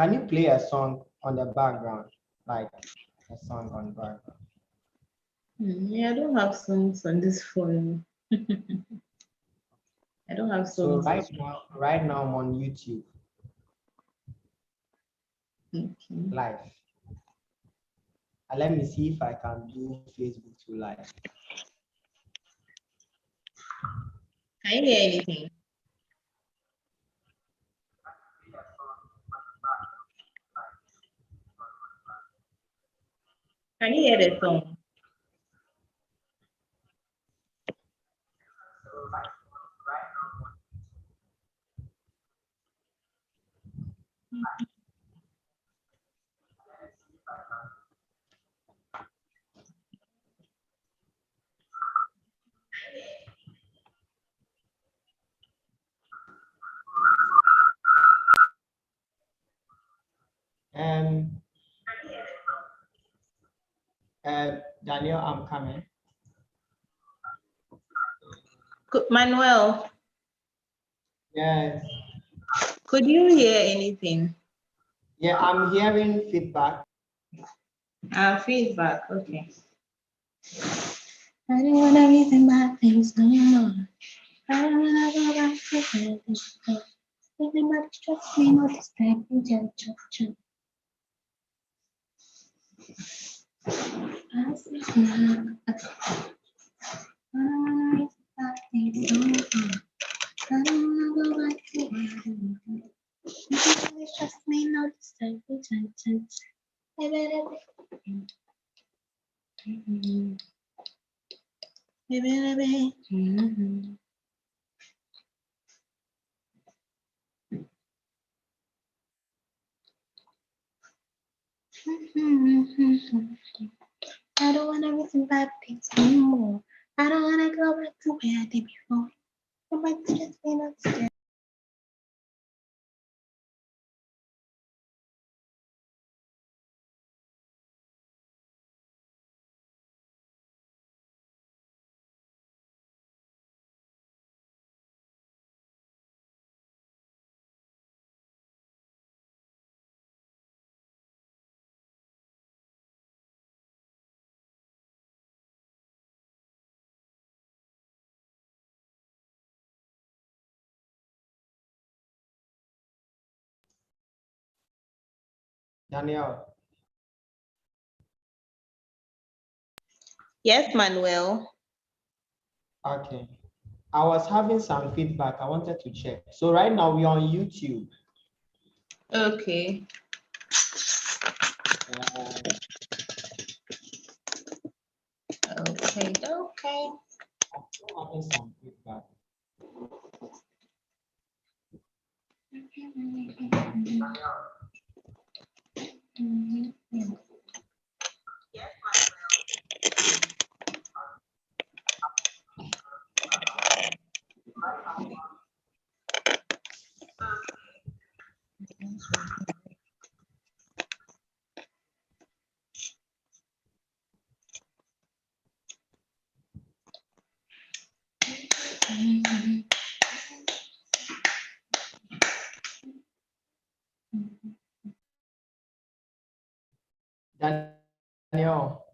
Can you play a song on the background, like a song on background? Yeah, I don't have songs on this phone. I don't have So songs. right now I'm on YouTube Okay. live. And let me see if I can do Facebook to live. Can you hear anything? Can you hear the song? Daniel, I'm coming. Manuel, Yes. could you hear anything? Yeah, I'm hearing feedback. Feedback, okay. I don't wanna reason my things no more. I don't wanna go back to where this was. Everybody trust me, not this time. I see now. I don't wanna reason my things no more. I don't wanna go back to where this was. Everybody trust me, not this time. I don't wanna reason bad things anymore. I don't wanna go back to where I did before. Nobody just me not stay. Daniel. Yes, Manuel. Okay. I was having some feedback. I wanted to check. So right now we're on YouTube. Okay. Okay. I'm still having some feedback. Daniel.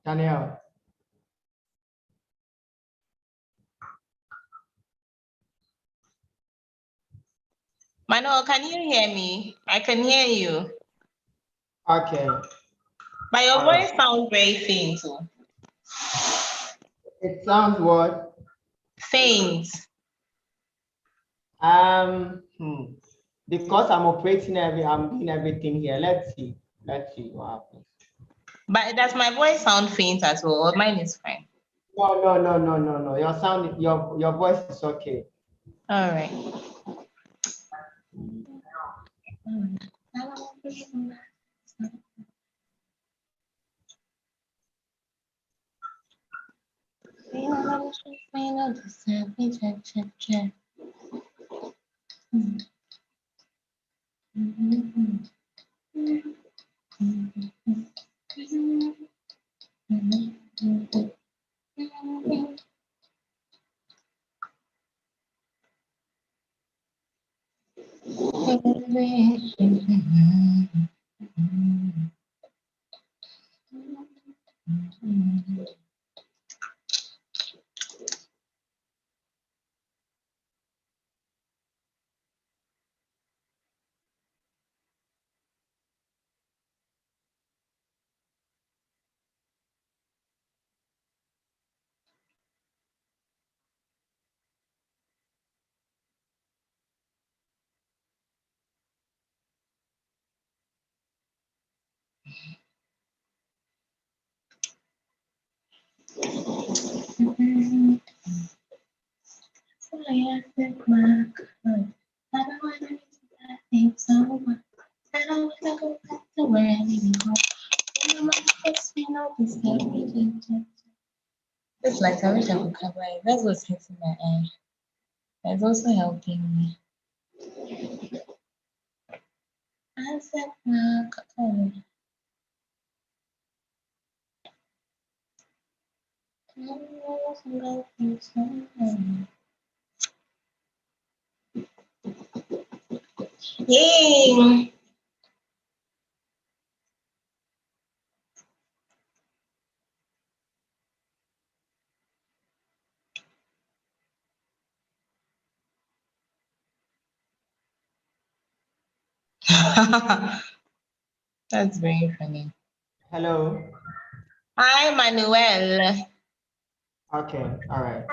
Daniel. Manuel, can you hear me? I can hear you. Okay. But your voice sounds very faint. It sounds what? Faint. Because I'm I'm doing everything here. Let's see what happens. But does my voice sound faint as well, or mine is fine? No. Your voice is okay. All right. I don't want to think so much. I don't want to go back to where I didn't go. It's like I wish I could cover it. That's what's hitting my eye. That's also helping me. I said, Yay! That's very funny. Hello. Hi, Manuel. Okay, all right.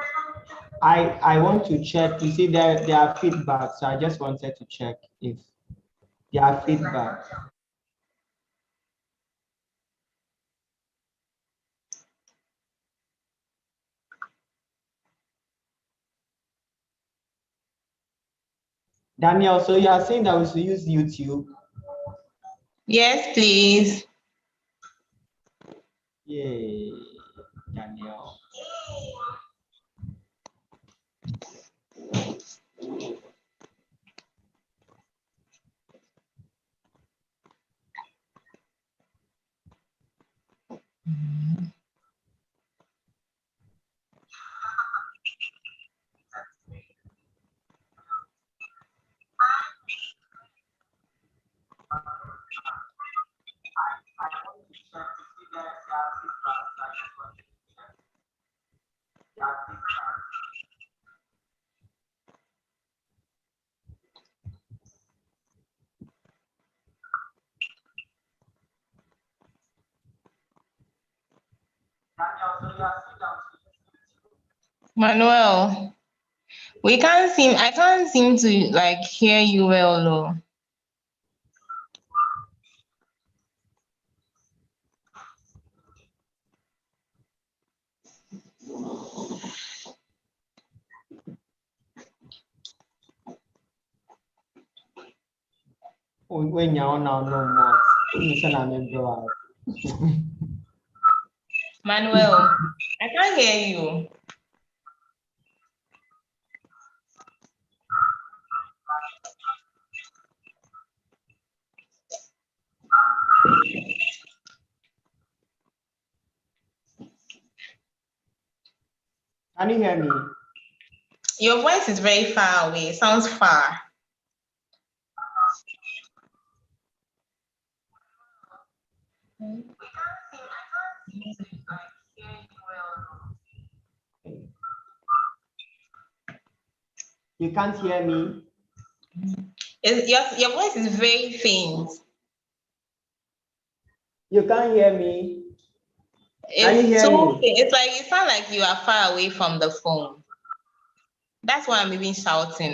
I want to check. You see, there are feedback, so I just wanted to check if there are feedback. Daniel, so you are saying that we should use YouTube? Yes, please. Yay, Daniel. Manuel, I can't seem to like hear you well, though. When you're on now, no more. Manuel, I can't hear you. Can you hear me? Your voice is very far away. It sounds far. You can't hear me? Your voice is very faint. You can't hear me? Can you It's hear so me? faint. It's like you sound like you are far away from the phone. That's why I'm even shouting.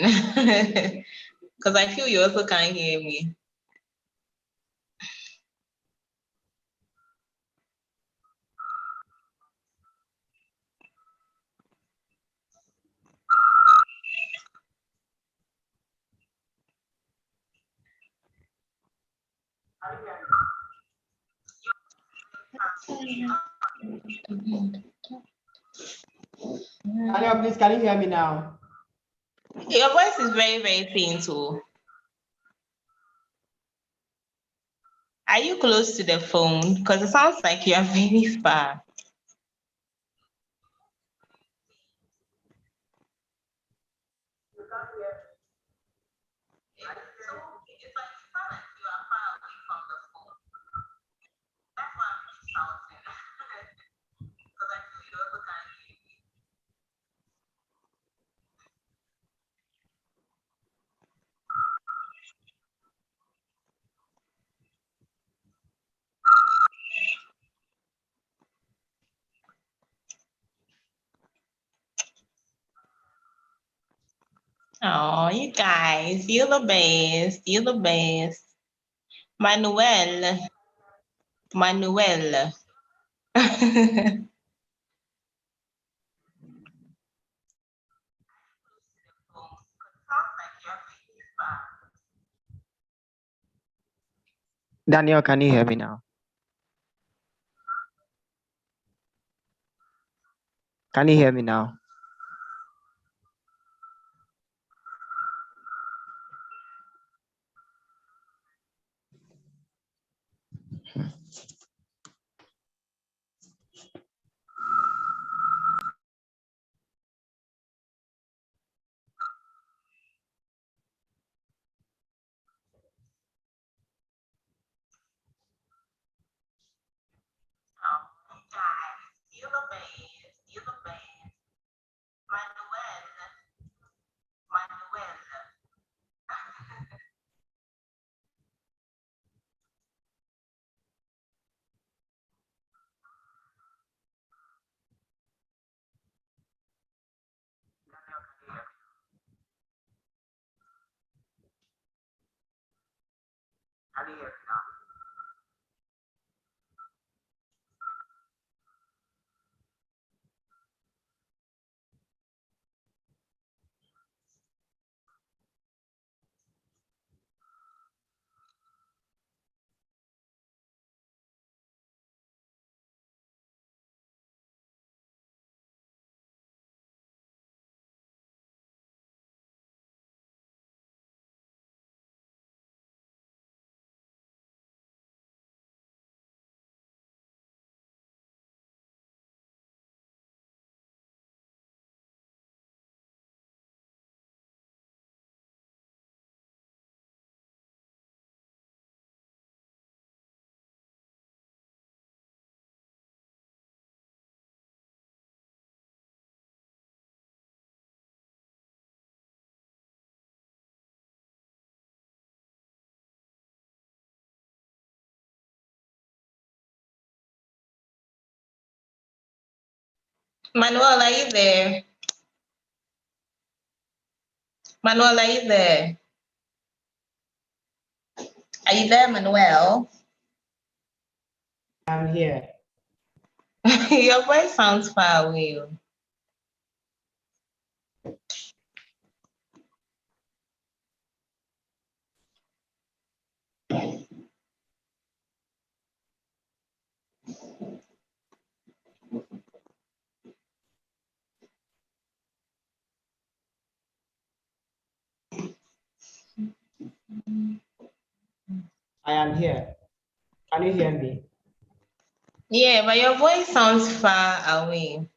Because I feel you also can't hear me. Daniel, please, can you hear me now? Your voice is very, very faint too. Are you close to the phone? Because it sounds like you are very far. Oh, you guys, you're the best. You're the best. Manuel. Manuel. Daniel, can you hear me now? Can you hear me now? You're the best. You're the best. Manuel. Manuel. Can you hear me now? Manuel, are you there? Manuel, are you there? Are you there, Manuel? I'm here. Your voice sounds far away. I am here. Can you hear me? Yeah, but your voice sounds far away.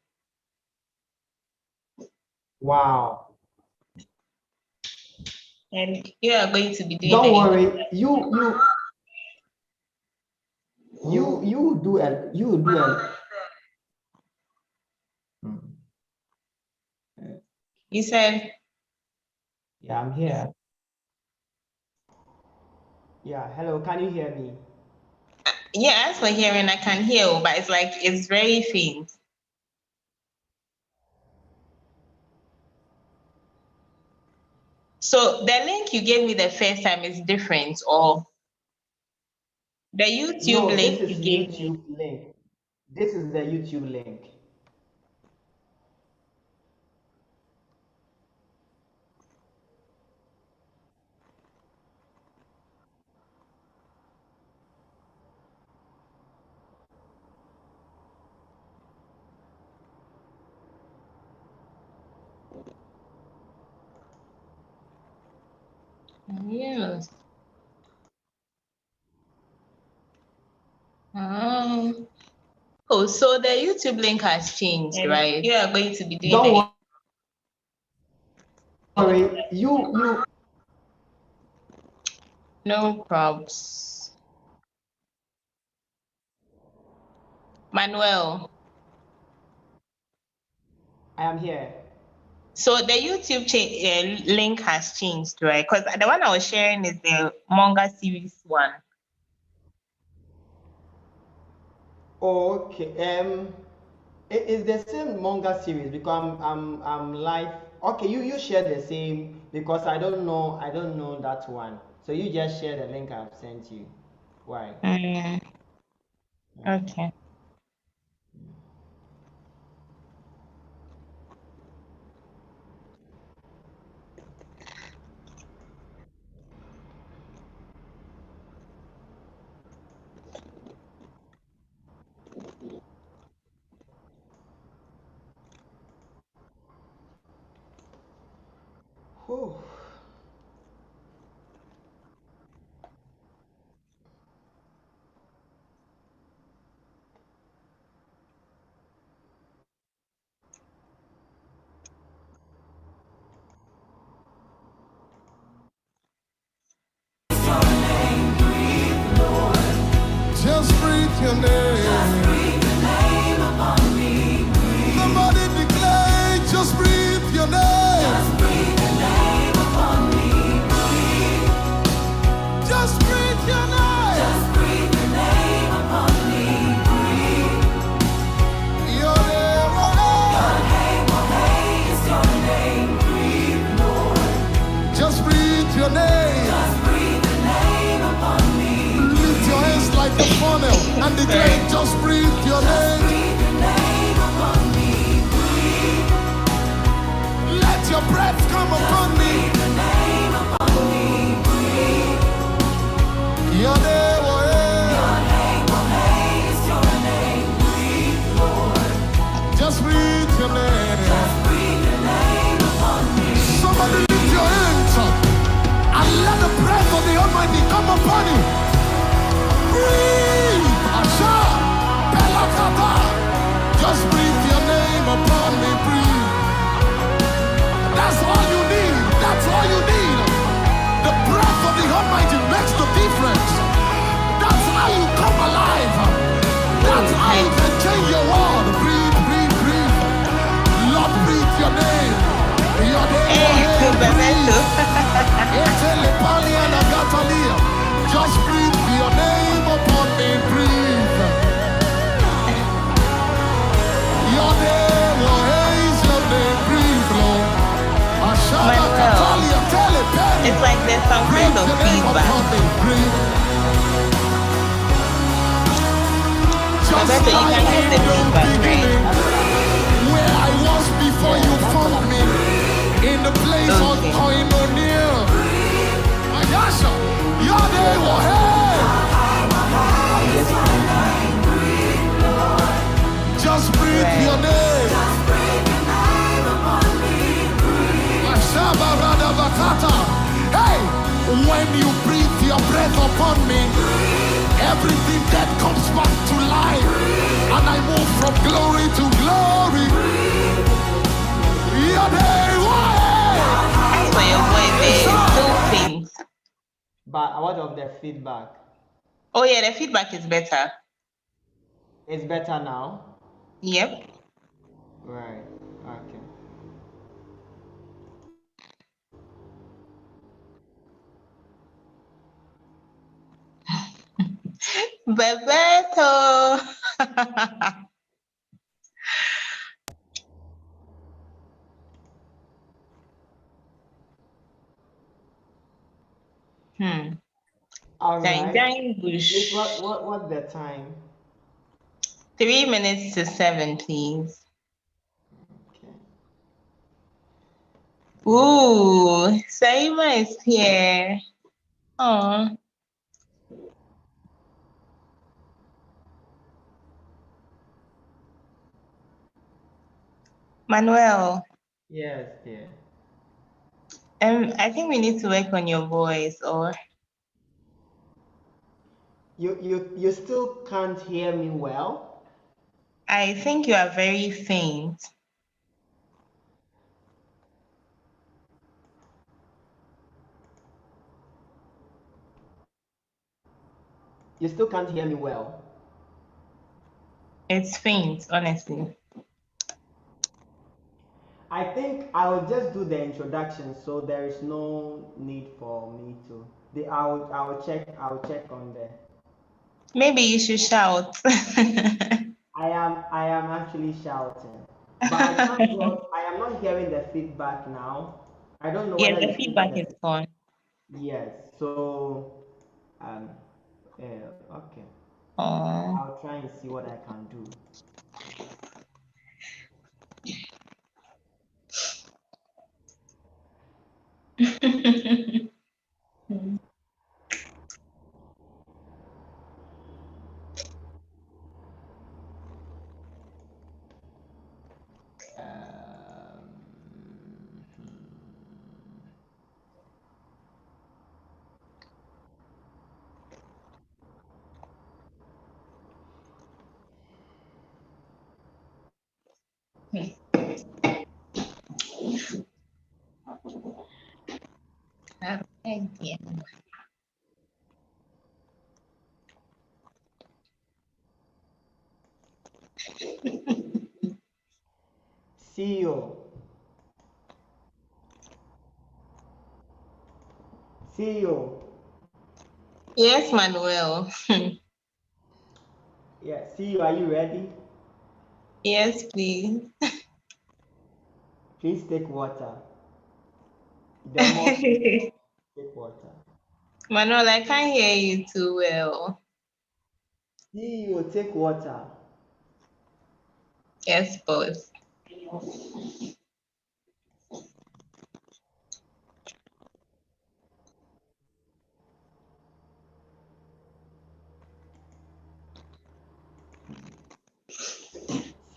Wow. And you are going to be doing Don't anything. worry. You do it. You do it. You said, Yeah, I'm here. Yeah, hello. Can you hear me? yeah, as for hearing, I can hear, but it's like it's very faint. So the link you gave me the first time is different, or the YouTube No, this link is you gave me? YouTube link. This is the YouTube link. Yes. Oh, so the YouTube link has changed, right? You are going to be doing Don't worry. no probs. Manuel. I am here. So the YouTube link has changed, right? Because the one I was sharing is the manga series one. Okay. It is the same manga series because I'm live. Okay, you share the same because I don't know that one. So you just share the link I've sent you. Why? Okay. Whew. Just breathe your name. Somebody declare, just breathe your name. Just breathe your name. Your name, just breathe your name. Lift your hands like a funnel and declare, just breathe your name. Let your breath come upon me. Your name, oh yeah. Just breathe your name. Somebody lift your hands up and let the breath of the Almighty come upon you. Breathe. Asha. Pelakata. Just breathe your name upon me. Breathe. That's all you need. That's all you need. The breath of the Almighty makes the difference. That's how you come alive. That's how you can change your world. Breathe, breathe, breathe. Lord, breathe your name. Your name, breathe. Just breathe your name upon me. Breathe. Your name, is your name. Breathe, Lord. It's like there's some kind of feedback. I bet that you can get the feedback, right? Where I was before you found me, in the place of koinonia. Ayasha, your name was just breathe your name. Hey, when you breathe your breath upon me, everything that comes back to life, and I move from glory to glory. Your name, That's why your voice is so faint. But what of the feedback? Oh yeah, the feedback is better. It's better now? Yep. Right. Okay. Bebeto. All right. Bush. What's the time? 3 minutes to 7, please. Okay. Ooh, Saima is here. Oh. Manuel. Yes, dear. I think we need to work on your voice, or You still can't hear me well? I think you are very faint. You still can't hear me well? It's faint, honestly. I think I will just do the introduction, so there is no need for me to. I will check on there. Maybe you should shout. I am actually shouting, but I thank God I am not hearing the feedback now. I don't know Yes, whether the you still feedback get is gone. yes. So um okay. Oh. I'll try and see what I can do. Um, Thank you. CEO. CEO. Yes, Manuel. Yeah, CEO, are you ready? Yes, please. Please take water. The more take water. Manuel, I can't hear you too well. CEO, take water. Yes, boss.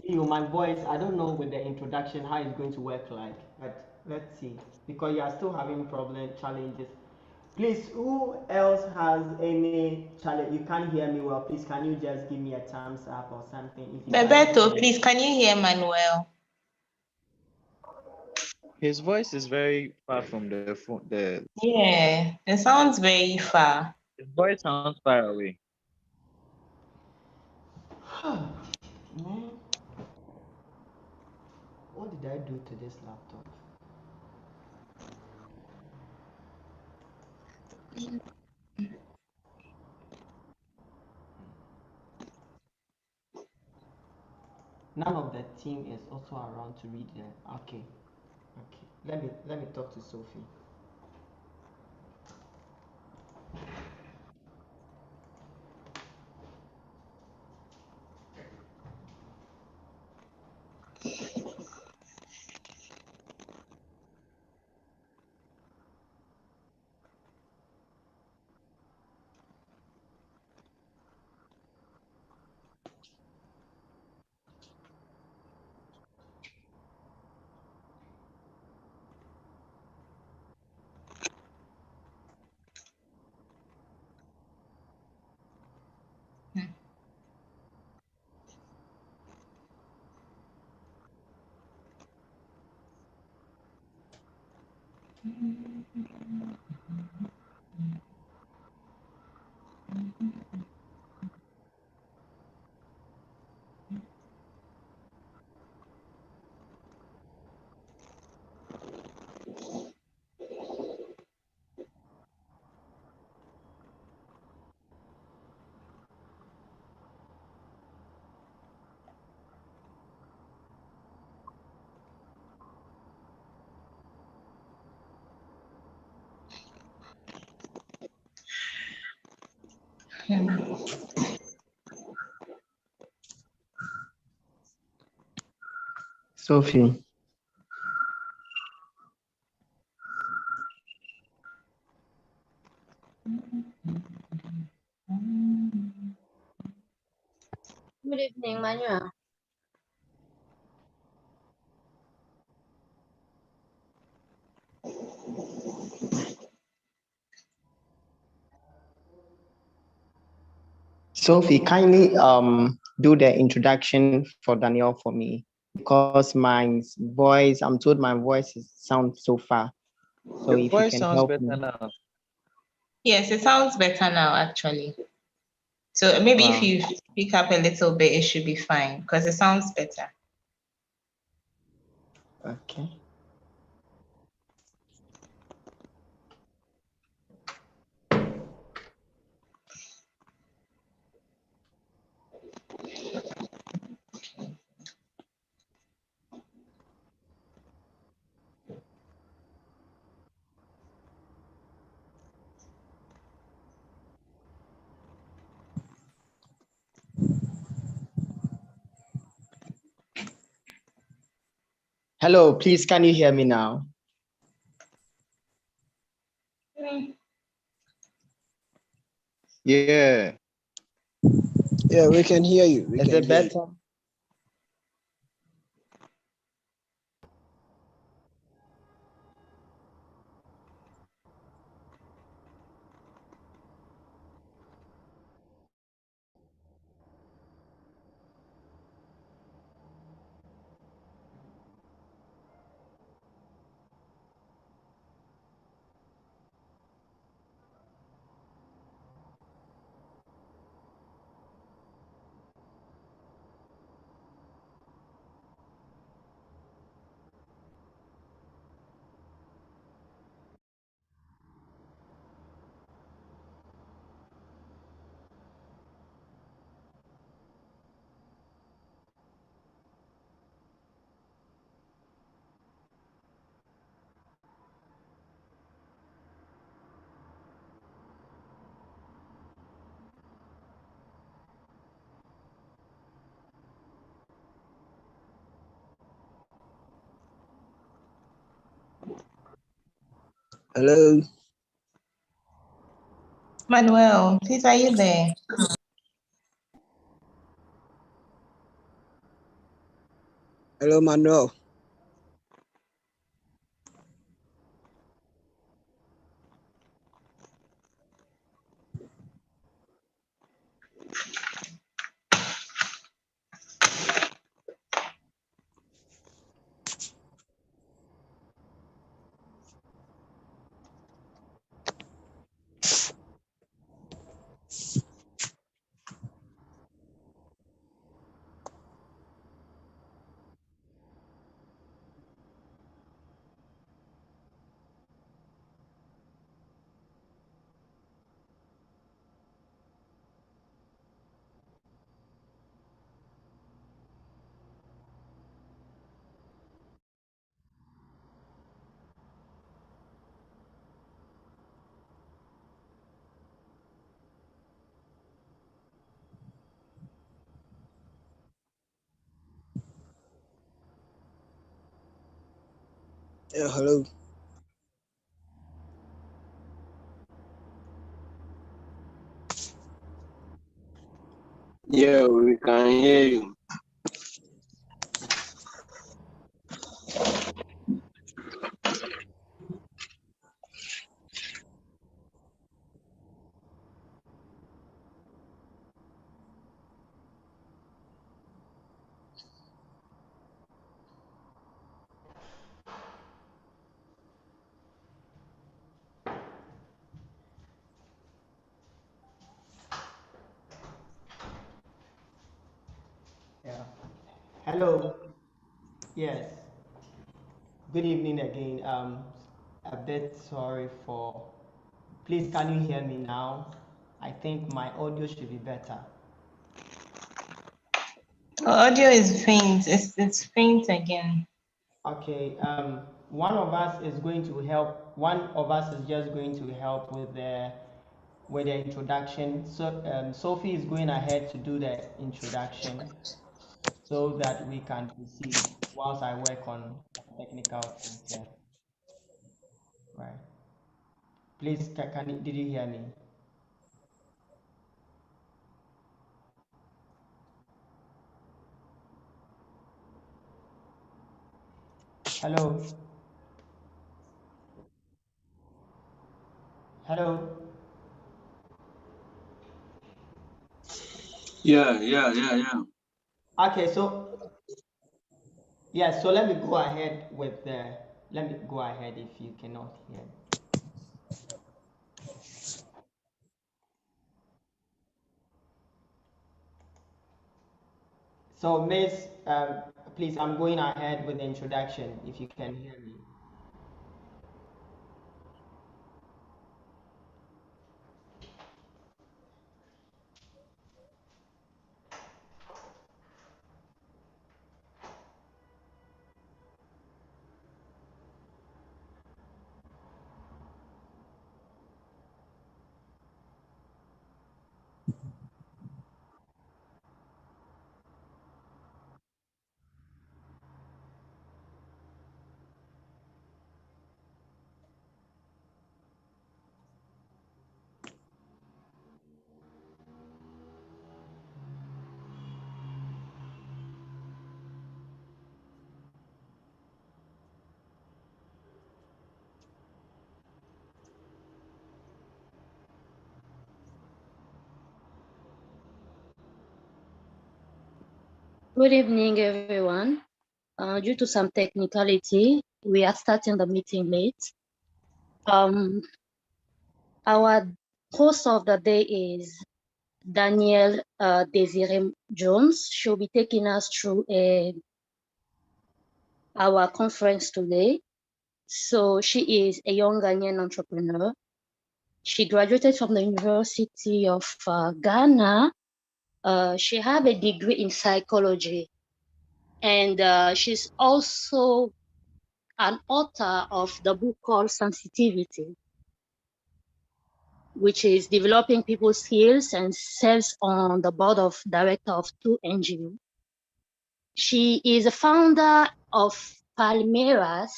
CEO, my voice, I don't know with the introduction how it's going to work like, but let's see. Because you are still having challenges. Please, who else has any challenge? You can't hear me well. Please, can you just give me a thumbs up or something? If you can hear Bebeto, me. please, can you hear Manuel? His voice is very far from the phone. Yeah, it sounds very far. His voice sounds far away. Man, what did I do to this laptop? None of the team is also around to read them. Okay. Okay. Let me talk to Sophie. Sophie. Good evening, Manuel. Sophie, kindly do the introduction for Daniel for me because my voice, I'm told my voice sounds so far. So Your if you voice can sounds help better me. now. Yes, it sounds better now, actually. So maybe if Wow. you speak up a little bit, it should be fine because it sounds better. Okay. Hello, please, can you hear me now? Yeah. Yeah, we can hear you. Is it better? Hello. Manuel, please, are you there? Hello, Manuel. Yeah, hello. Yeah, we can hear you. Yeah. Hello. Yes. Good evening again. A bit sorry for. Please, can you hear me now? I think my audio should be better. Audio is faint. It's faint again. Okay. One of us is going to help. One of us is just going to help with the introduction. So Sophie is going ahead to do the introduction so that we can proceed whilst I work on technical things here. Right. Please, did you hear me? Hello? Hello? Yeah. Okay, so, yeah, so let me go ahead with let me go ahead if you cannot hear. So, Miss, please, I'm going ahead with the introduction if you can hear me. Good evening, everyone. Due to some technicality, we are starting the meeting late. Our host of the day is Danielle Desiree Jones. She'll be taking us through our conference today. So she is a young Ghanaian entrepreneur. She graduated from the University of Ghana. She has a degree in psychology, and she's also an author of the book called Sensitivity, which is developing people's skills, and serves on the board of director of 2 NGOs. She is a founder of Palmeiras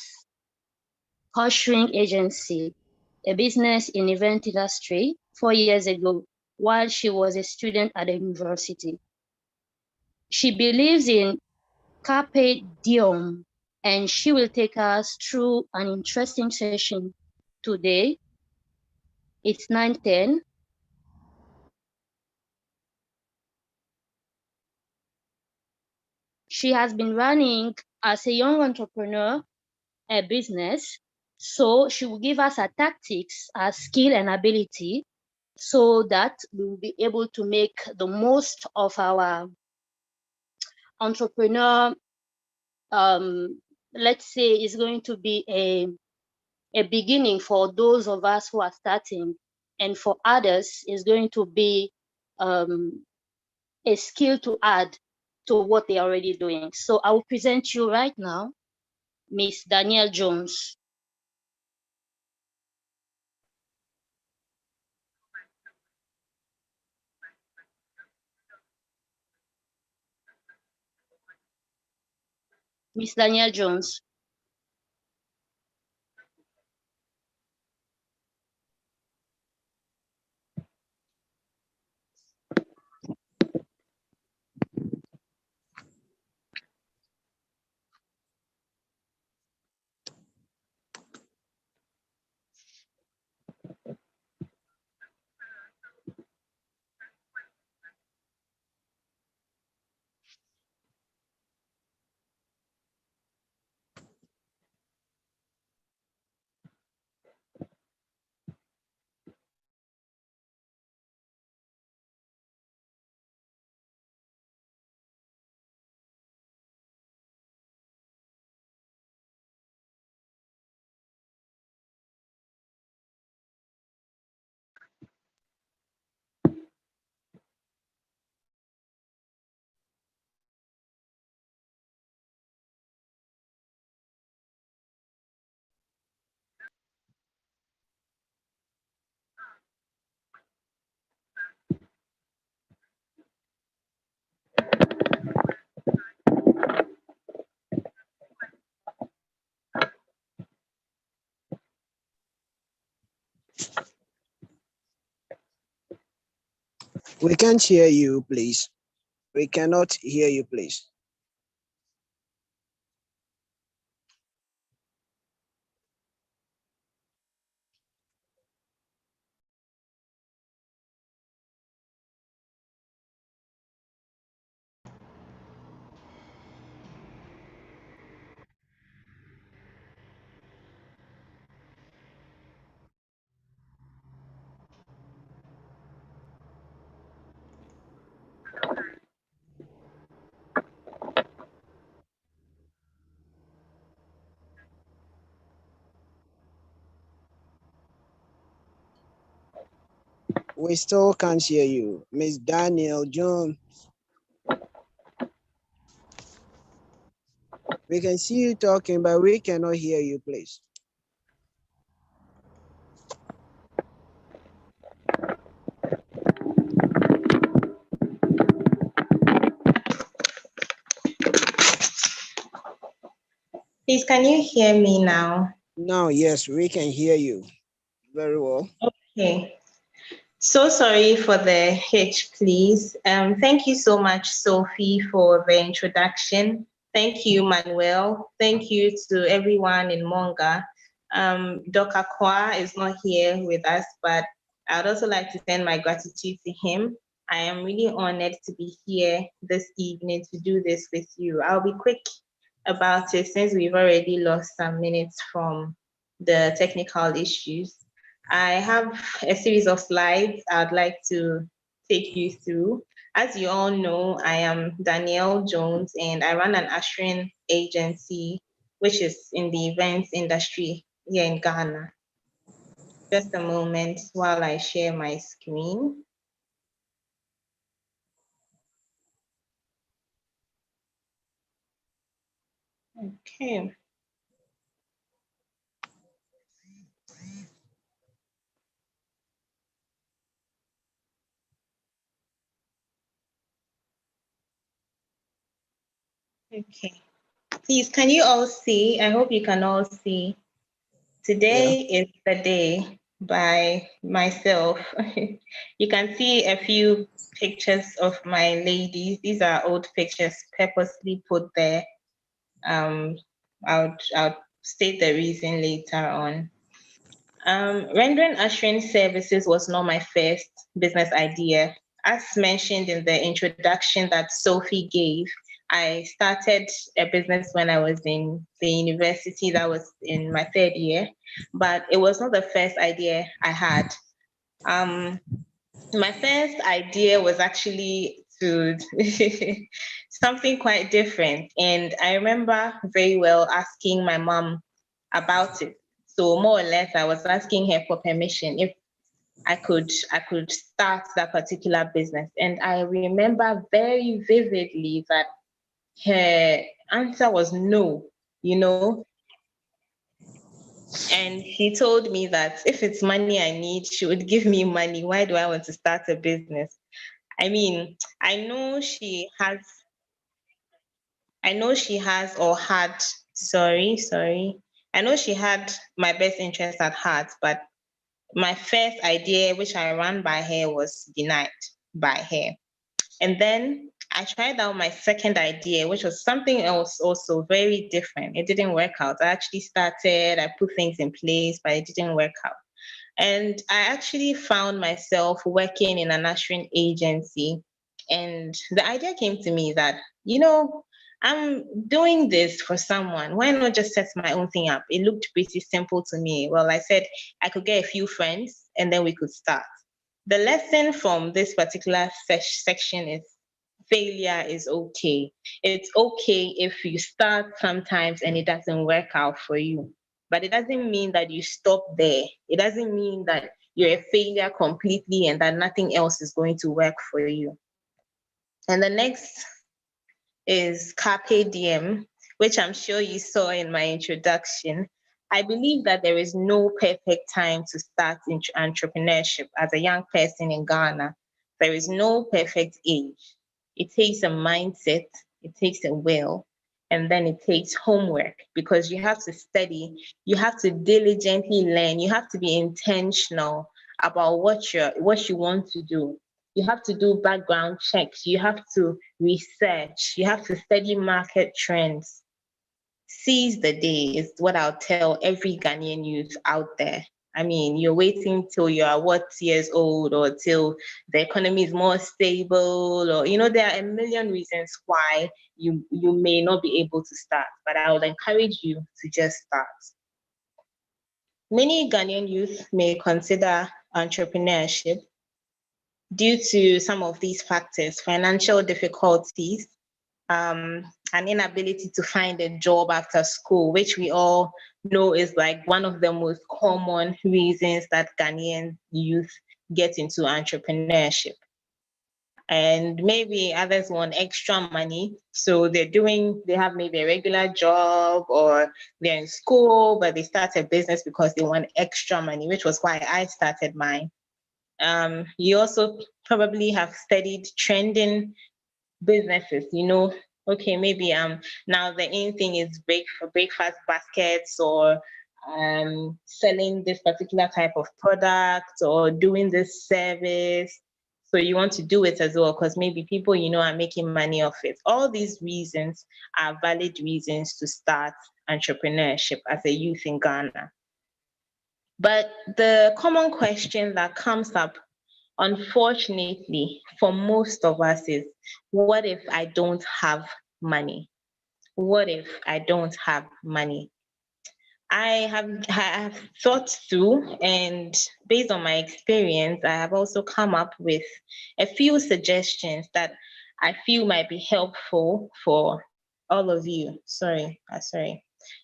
Ushering Agency, a business in event industry 4 years ago while she was a student at the university. She believes in Carpe Diem, and she will take us through an interesting session today. It's 9:10. She has been running as a young entrepreneur a business, so she will give us her tactics, her skill and ability, so that we will be able to make the most of our entrepreneur. Let's say it's going to be a beginning for those of us who are starting, and for others is going to be a skill to add to what they're already doing. So I will present you right now Miss Danielle Jones. Miss Danielle Jones. We can't hear you, please. We cannot hear you, please. We still can't hear you, Miss Danielle Jones. We can see you talking, but we cannot hear you, please. Please, can you hear me now? Now, yes, we can hear you very well. Okay. So sorry for the hitch, please. Thank you so much, Sophie, for the introduction. Thank you, Manuel. Thank you to everyone in Monga. Dr. Kwa is not here with us, but I'd also like to send my gratitude to him. I am really honored to be here this evening to do this with you. I'll be quick about it since we've already lost some minutes from the technical issues. I have a series of slides I'd like to take you through. As you all know, I am Danielle Jones and I run an ushering agency, which is in the events industry here in Ghana. Just a moment while I share my screen. Okay. Okay. Please, can you all see? I hope you can all see. Today is the day by myself. You can see a few pictures of my ladies. These are old pictures purposely put there. I'll state the reason later on. Rendering ushering services was not my first business idea. As mentioned in the introduction that Sophie gave, I started a business when I was in the university. That was in my third year, but it was not the first idea I had. My first idea was actually to something quite different. And I remember very well asking my mom about it. So more or less, I was asking her for permission if I could start that particular business. And I remember very vividly that her answer was no, you know. And she told me that if it's money I need, she would give me money. Why do I want to start a business? I mean, I know she has or had, sorry. I know she had my best interest at heart, but my first idea, which I ran by her, was denied by her. And then I tried out my second idea, which was something else also very different. It didn't work out. I put things in place, but it didn't work out. And I actually found myself working in an ushering agency. And the idea came to me that, you know, I'm doing this for someone. Why not just set my own thing up? It looked pretty simple to me. Well, I said I could get a few friends and then we could start. The lesson from this particular section is failure is okay. It's okay if you start sometimes and it doesn't work out for you. But it doesn't mean that you stop there. It doesn't mean that you're a failure completely and that nothing else is going to work for you. And the next is Carpe Diem, which I'm sure you saw in my introduction. I believe that there is no perfect time to start entrepreneurship as a young person in Ghana. There is no perfect age. It takes a mindset, it takes a will, and then it takes homework because you have to study, you have to diligently learn, you have to be intentional about what you want to do. You have to do background checks, you have to research, you have to study market trends. Seize the day is what I'll tell every Ghanaian youth out there. I mean, you're waiting till you are what years old or till the economy is more stable, or there are a million reasons why you may not be able to start, but I would encourage you to just start. Many Ghanaian youth may consider entrepreneurship due to some of these factors: financial difficulties, an inability to find a job after school, which we all know is like one of the most common reasons that Ghanaian youth get into entrepreneurship. And maybe others want extra money. So they have maybe a regular job or they're in school, but they start a business because they want extra money, which was why I started mine. You also probably have studied trending businesses, okay, maybe now the in thing is breakfast baskets or selling this particular type of product or doing this service. So you want to do it as well because maybe people are making money off it. All these reasons are valid reasons to start entrepreneurship as a youth in Ghana. But the common question that comes up unfortunately, for most of us is, what if I don't have money? What if I don't have money? I have thought through, and based on my experience, I have also come up with a few suggestions that I feel might be helpful for all of you. Sorry.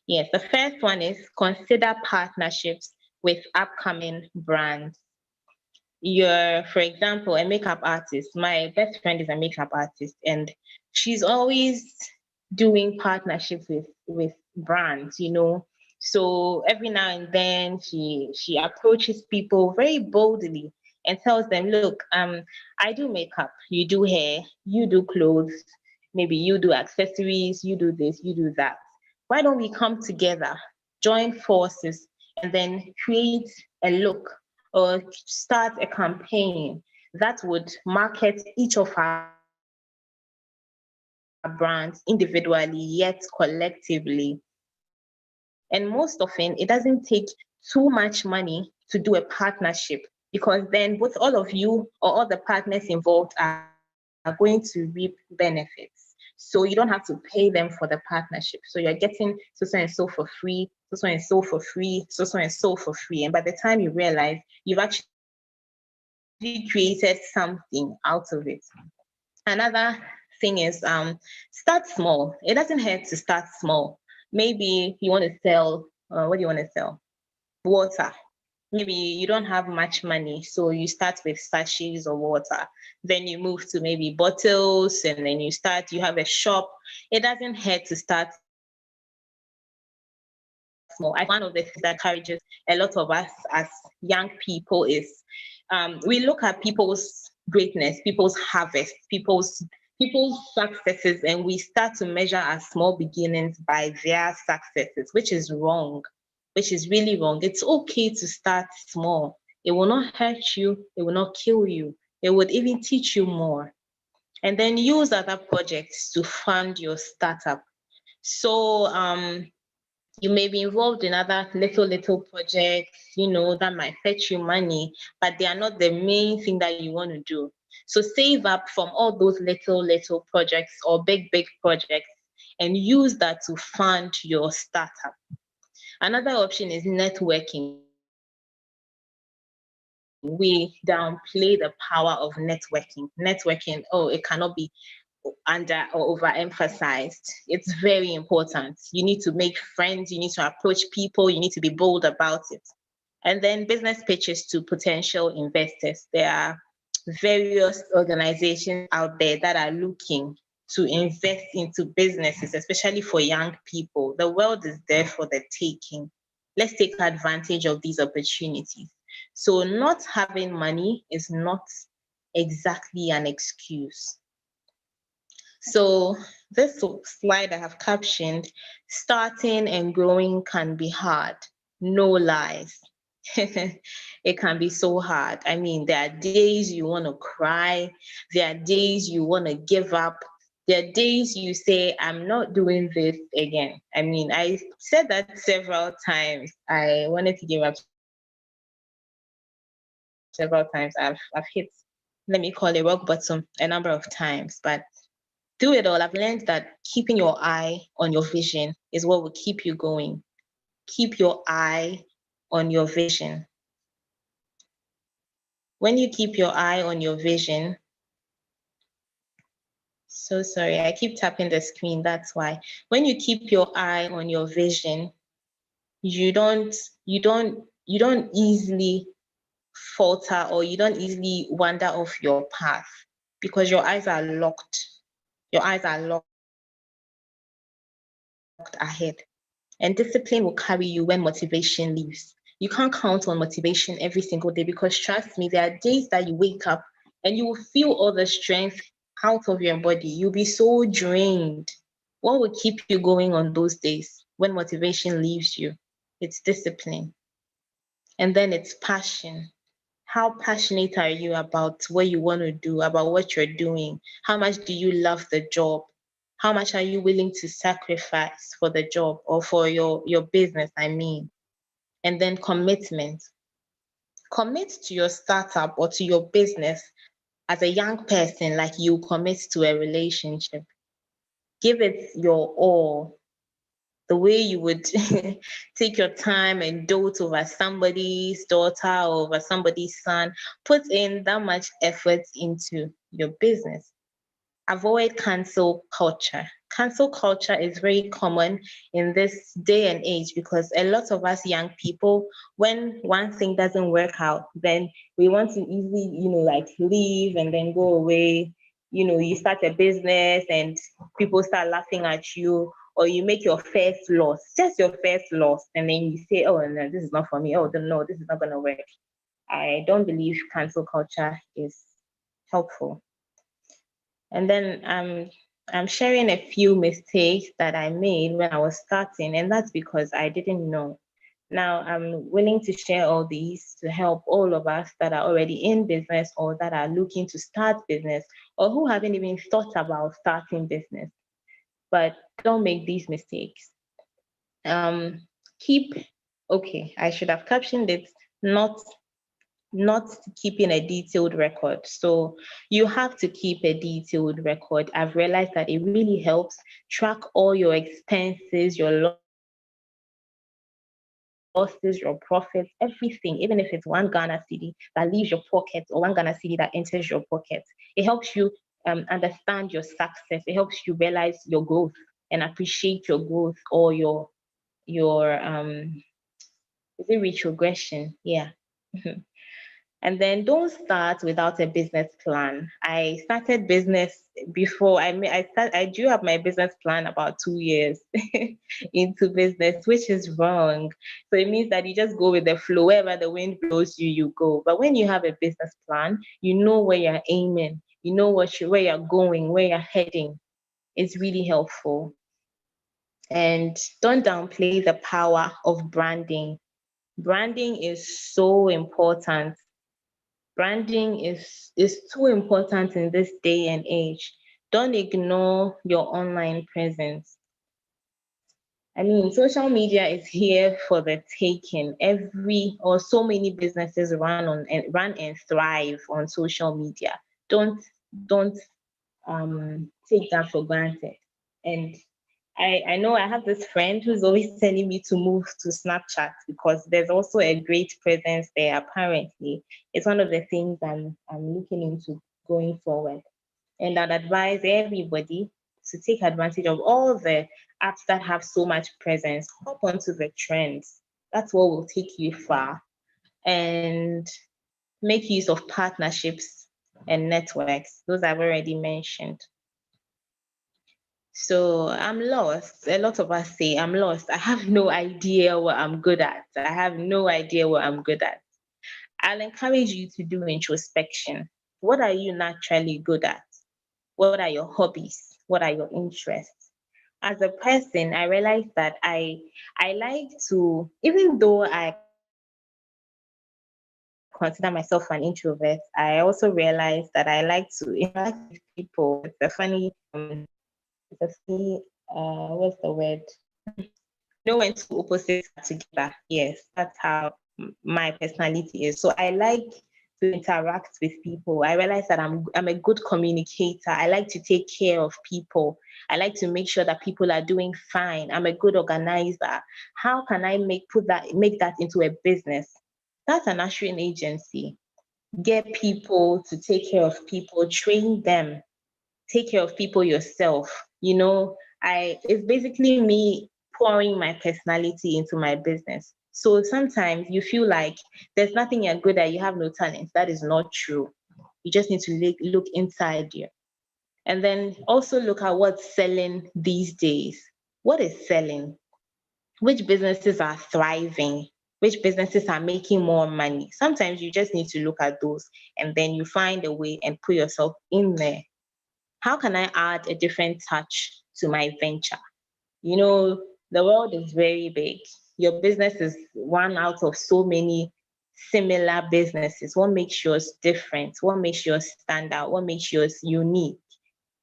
Yes, the first one is consider partnerships with upcoming brands. You're, for example, a makeup artist. My best friend is a makeup artist, and she's always doing partnerships with brands, you know. So every now and then she approaches people very boldly and tells them, look, I do makeup, you do hair, you do clothes, maybe you do accessories, you do this, you do that. Why don't we come together, join forces, and then create a look or start a campaign that would market each of our brands individually yet collectively. And most often, it doesn't take too much money to do a partnership, because then both all of you or all the partners involved are going to reap benefits. So you don't have to pay them for the partnership. So you're getting so and so for free, so and so for free, so and so for free. And by the time you realize, you've actually created something out of it. Another thing is start small. It doesn't hurt to start small. Maybe you want to sell, what do you want to sell? Water. Maybe you don't have much money, so you start with sachets of water. Then you move to maybe bottles, and then you have a shop. It doesn't hurt to start small. One of the things that encourages a lot of us as young people is we look at people's greatness, people's harvest, people's successes, and we start to measure our small beginnings by their successes, which is wrong, which is really wrong. It's okay to start small. It will not hurt you. It will not kill you. It would even teach you more. And then use other projects to fund your startup. So you may be involved in other little projects, that might fetch you money, but they are not the main thing that you want to do. So save up from all those little projects or big projects and use that to fund your startup. Another option is networking. We downplay the power of networking. Networking, it cannot be under or overemphasized. It's very important. You need to make friends, you need to approach people, you need to be bold about it. And then business pitches to potential investors. There are various organizations out there that are looking to invest into businesses, especially for young people. The world is there for the taking. Let's take advantage of these opportunities. So not having money is not exactly an excuse. So this slide I have captioned, starting and growing can be hard. No lies. It can be so hard. I mean, there are days you want to cry. There are days you want to give up. There are days you say, I'm not doing this again. I mean, I said that several times. I wanted to give up several times. I've hit, let me call it rock bottom a number of times. But through it all, I've learned that keeping your eye on your vision is what will keep you going. Keep your eye on your vision. When you keep your eye on your vision, so sorry, I keep tapping the screen, that's why. When you keep your eye on your vision, you don't easily falter, or you don't easily wander off your path, because your eyes are locked. Your eyes are locked ahead. And discipline will carry you when motivation leaves. You can't count on motivation every single day, because trust me, there are days that you wake up and you will feel all the strength out of your body. You'll be so drained. What will keep you going on those days when motivation leaves you? It's discipline. And then it's passion. How passionate are you about what you want to do, about what you're doing? How much do you love the job? How much are you willing to sacrifice for the job or for your business, I mean? And then commitment. Commit to your startup or to your business as a young person like you commit to a relationship. Give it your all. The way you would take your time and dote over somebody's daughter or over somebody's son, put in that much effort into your business. Avoid cancel culture. Cancel culture is very common in this day and age because a lot of us young people, when one thing doesn't work out, then we want to easily, like leave and then go away. You start a business and people start laughing at you, or you make your first loss, just your first loss, and then you say, oh, no, this is not for me. Oh, no, this is not going to work. I don't believe cancel culture is helpful. And then I'm sharing a few mistakes that I made when I was starting, and that's because I didn't know. Now I'm willing to share all these to help all of us that are already in business or that are looking to start business or who haven't even thought about starting business. But don't make these mistakes. I should have captioned it, not keeping a detailed record. So you have to keep a detailed record. I've realized that it really helps track all your expenses, your losses, your profits, everything, even if it's 1 Ghana cedi that leaves your pocket or 1 Ghana cedi that enters your pocket. It helps you understand your success. It helps you realize your growth and appreciate your growth or your is it retrogression? Yeah. And then don't start without a business plan. I started business before I drew up my business plan about 2 years into business, which is wrong. So it means that you just go with the flow. Wherever the wind blows you, you go. But when you have a business plan, you know where you're aiming, you know where you're going, where you're heading. It's really helpful. And don't downplay the power of branding. Branding is so important. Branding is too important in this day and age. Don't ignore your online presence. I mean, social media is here for the taking. So many businesses run and thrive on social media. Don't take that for granted. And I know I have this friend who's always telling me to move to Snapchat because there's also a great presence there. Apparently, it's one of the things I'm looking into going forward. And I'd advise everybody to take advantage of all the apps that have so much presence. Hop onto the trends. That's what will take you far. And make use of partnerships and networks. Those I've already mentioned. So I'm lost. A lot of us say, I'm lost. I have no idea what I'm good at. I have no idea what I'm good at. I'll encourage you to do introspection. What are you naturally good at? What are your hobbies? What are your interests? As a person, I realized that I like to, even though I consider myself an introvert, I also realized that I like to interact with people. It's a funny what's the word? When two opposites are together. Yes, that's how my personality is. So I like to interact with people. I realize that I'm a good communicator. I like to take care of people. I like to make sure that people are doing fine. I'm a good organizer. How can I make that into a business? That's an ushering agency. Get people to take care of people, train them, take care of people yourself. It's basically me pouring my personality into my business. So sometimes you feel like there's nothing you're good at, you have no talent. That is not true. You just need to look inside you. And then also look at what's selling these days. What is selling? Which businesses are thriving? Which businesses are making more money? Sometimes you just need to look at those and then you find a way and put yourself in there. How can I add a different touch to my venture? The world is very big. Your business is one out of so many similar businesses. What makes yours different? What makes yours stand out? What makes yours unique?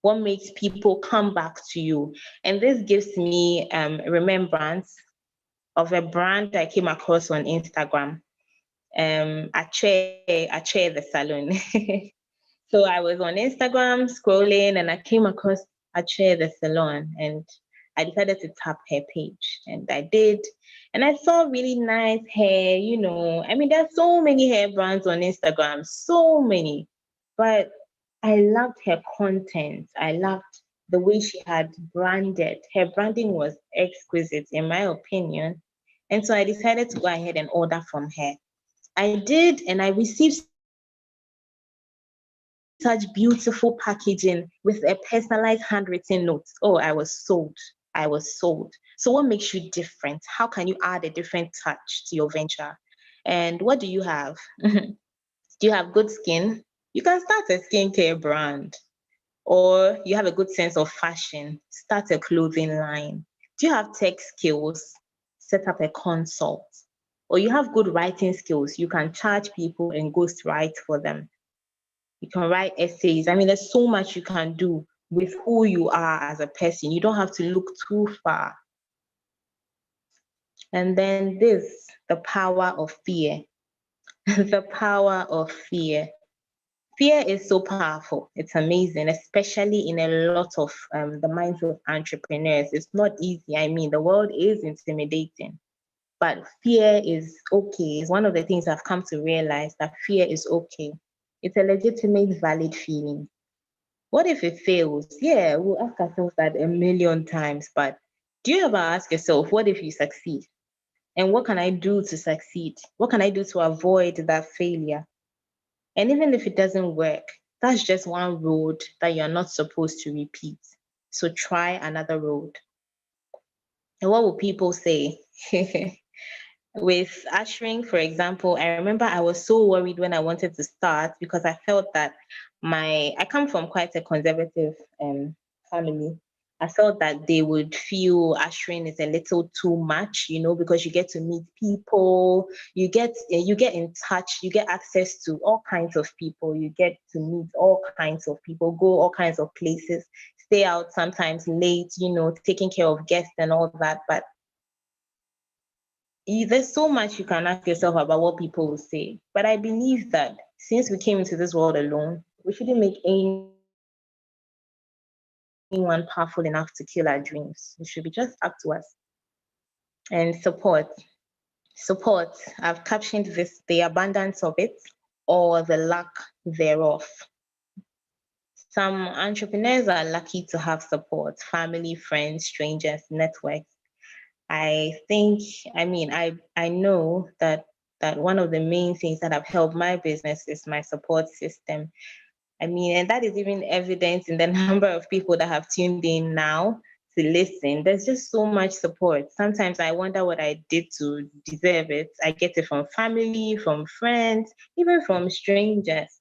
What makes people come back to you? And this gives me remembrance of a brand I came across on Instagram. Ache the salon. So I was on Instagram scrolling and I came across Ache the salon and I decided to tap her page and I did. And I saw really nice hair, you know. I mean, there's so many hair brands on Instagram, so many. But I loved her content. I loved the way she had branded. Her branding was exquisite, in my opinion. And so I decided to go ahead and order from her. I did, and I received such beautiful packaging with a personalized handwritten note. Oh, I was sold. I was sold. So what makes you different? How can you add a different touch to your venture? And what do you have? Do you have good skin? You can start a skincare brand. Or you have a good sense of fashion, start a clothing line. Do you have tech skills? Set up a consult. Or you have good writing skills, you can charge people and ghost write for them. You can write essays. I mean, there's so much you can do with who you are as a person. You don't have to look too far. And then this, the power of fear. The power of fear. Fear is so powerful. It's amazing, especially in a lot of the minds of entrepreneurs. It's not easy. I mean, the world is intimidating, but fear is okay. It's one of the things I've come to realize, that fear is okay. It's a legitimate, valid feeling. What if it fails? Yeah, we'll ask ourselves that a million times, but do you ever ask yourself, what if you succeed? And what can I do to succeed? What can I do to avoid that failure? And even if it doesn't work, that's just one road that you're not supposed to repeat. So try another road. And what will people say? With ushering, for example, I remember I was so worried when I wanted to start because I felt that I come from quite a conservative family. I felt that they would feel ushering is a little too much, you know, because you get to meet people, you get in touch, you get access to all kinds of people, you get to meet all kinds of people, go all kinds of places, stay out sometimes late, you know, taking care of guests and all that. But there's so much you can ask yourself about what people will say. But I believe that since we came into this world alone, we shouldn't make anyone powerful enough to kill our dreams. It should be just up to us. And support. Support. I've captioned this, the abundance of it or the lack thereof. Some entrepreneurs are lucky to have support, family, friends, strangers, networks. I know that one of the main things that have helped my business is my support system. I mean, and that is even evident in the number of people that have tuned in now to listen. There's just so much support. Sometimes I wonder what I did to deserve it. I get it from family, from friends, even from strangers.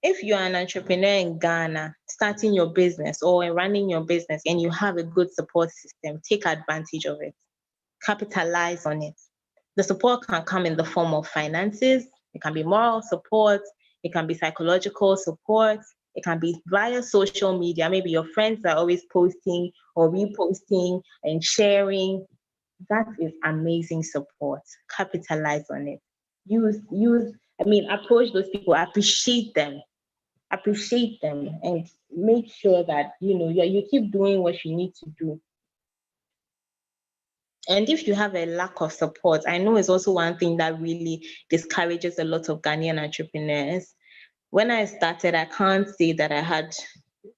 If you're an entrepreneur in Ghana, starting your business or running your business, and you have a good support system, take advantage of it. Capitalize on it. The support can come in the form of finances, it can be moral support, it can be psychological support, it can be via social media. Maybe your friends are always posting or reposting and sharing. That is amazing support. Capitalize on it. Approach those people, appreciate them, and make sure that you keep doing what you need to do. And if you have a lack of support, I know it's also one thing that really discourages a lot of Ghanaian entrepreneurs. When I started, I can't say that I had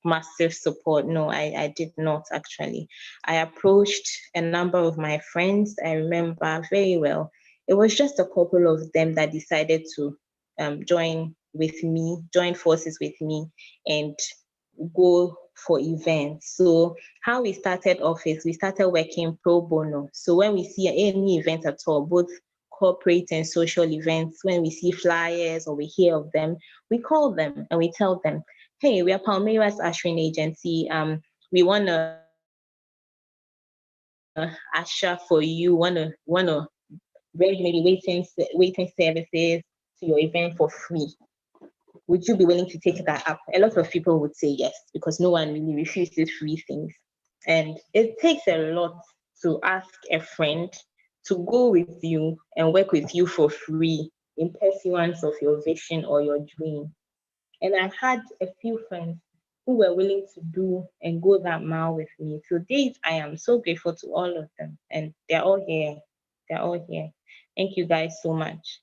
massive support. No, I did not actually. I approached a number of my friends. I remember very well. It was just a couple of them that decided to join forces with me and go for events. So how we started off is we started working pro bono. So when we see any event at all, both corporate and social events, when we see flyers or we hear of them, we call them and we tell them, hey, we are Palmeiras Ushering Agency. We want to usher for you, want to rent maybe waiting services to your event for free. Would you be willing to take that up? A lot of people would say yes, because no one really refuses free things. And it takes a lot to ask a friend to go with you and work with you for free in pursuance of your vision or your dream. And I had a few friends who were willing to do and go that mile with me. To date, I am so grateful to all of them, and they're all here. They're all here. Thank you guys so much.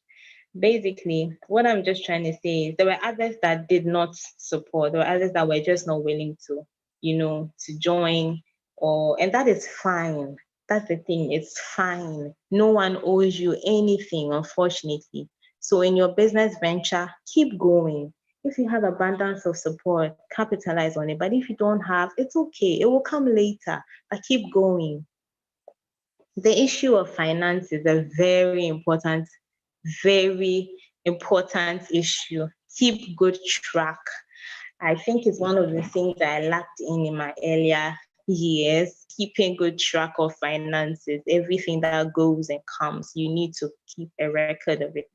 Basically, what I'm just trying to say is there were others that did not support, there were others that were just not willing to, to join, and that is fine. That's the thing, it's fine. No one owes you anything, unfortunately. So in your business venture, keep going. If you have abundance of support, capitalize on it. But if you don't have, it's okay. It will come later, but keep going. The issue of finance is a very important issue. Keep good track. I think it's one of the things that I lacked in my earlier years, keeping good track of finances, everything that goes and comes. You need to keep a record of it.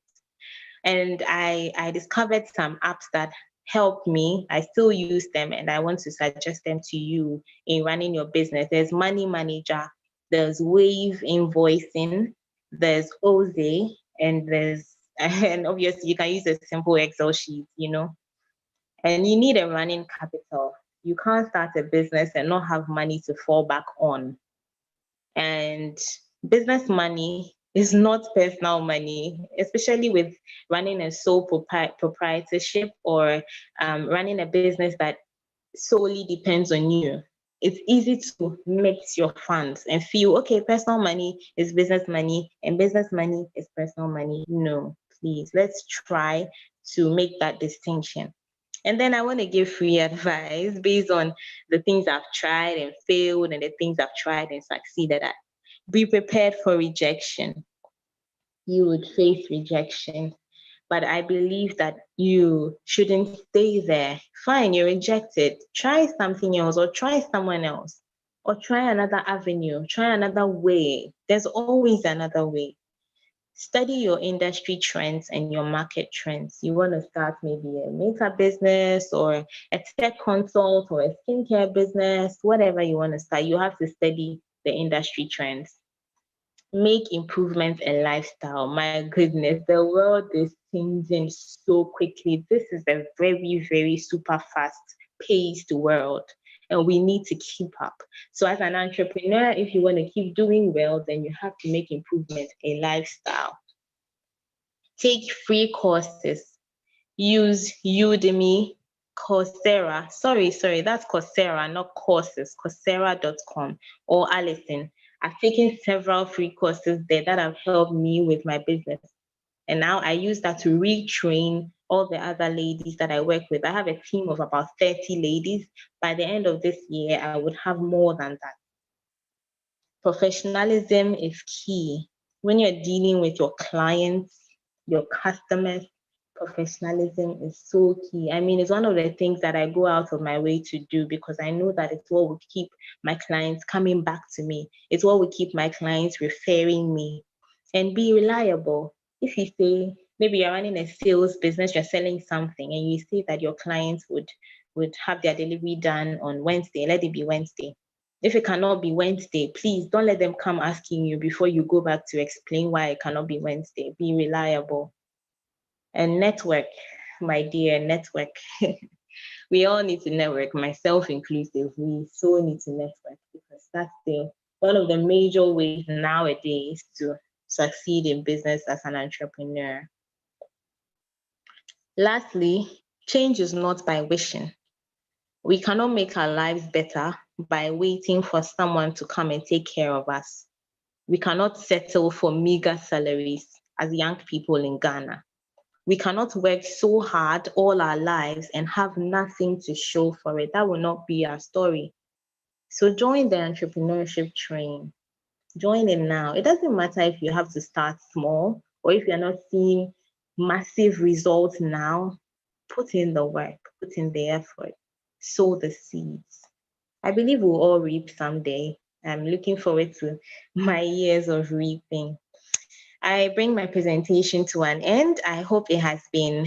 And I discovered some apps that help me. I still use them, and I want to suggest them to you in running your business. There's Money Manager, there's Wave Invoicing, there's Oze, and obviously you can use a simple Excel sheet, and you need a running capital. You can't start a business and not have money to fall back on. And business money is not personal money, especially with running a sole proprietorship or running a business that solely depends on you. It's easy to mix your funds and feel, okay, personal money is business money and business money is personal money. No, please, let's try to make that distinction. And then I want to give free advice based on the things I've tried and failed and the things I've tried and succeeded at. Be prepared for rejection. You would face rejection, but I believe that you shouldn't stay there. Fine, you're rejected. Try something else, or try someone else, or try another avenue, try another way. There's always another way. Study your industry trends and your market trends. You want to start maybe a makeup business or a tech consult or a skincare business, whatever you want to start, you have to study the industry trends. Make improvements in lifestyle. My goodness, the world is changing so quickly. This is a very, very super fast paced world, and we need to keep up. So as an entrepreneur, if you want to keep doing well, then you have to make improvements in lifestyle. Take free courses. Use Udemy, Coursera. Sorry, that's Coursera, not courses. Coursera.com or Allison. I've taken several free courses there that have helped me with my business. And now I use that to retrain all the other ladies that I work with. I have a team of about 30 ladies. By the end of this year, I would have more than that. Professionalism is key. When you're dealing with your clients, your customers, professionalism is so key. I mean, it's one of the things that I go out of my way to do because I know that it's what will keep my clients coming back to me. It's what will keep my clients referring me. And be reliable. If you say, maybe you're running a sales business, you're selling something, and you say that your clients would have their delivery done on Wednesday, let it be Wednesday. If it cannot be Wednesday, please don't let them come asking you before you go back to explain why it cannot be Wednesday. Be reliable. And network, my dear, network. We all need to network, myself inclusive. We so need to network because that's one of the major ways nowadays to succeed in business as an entrepreneur. Lastly, change is not by wishing. We cannot make our lives better by waiting for someone to come and take care of us. We cannot settle for meager salaries as young people in Ghana. We cannot work so hard all our lives and have nothing to show for it. That will not be our story. So join the entrepreneurship train. Join it now. It doesn't matter if you have to start small or if you're not seeing massive results now. Put in the work, put in the effort, sow the seeds. I believe we'll all reap someday. I'm looking forward to my years of reaping. I bring my presentation to an end. I hope it has been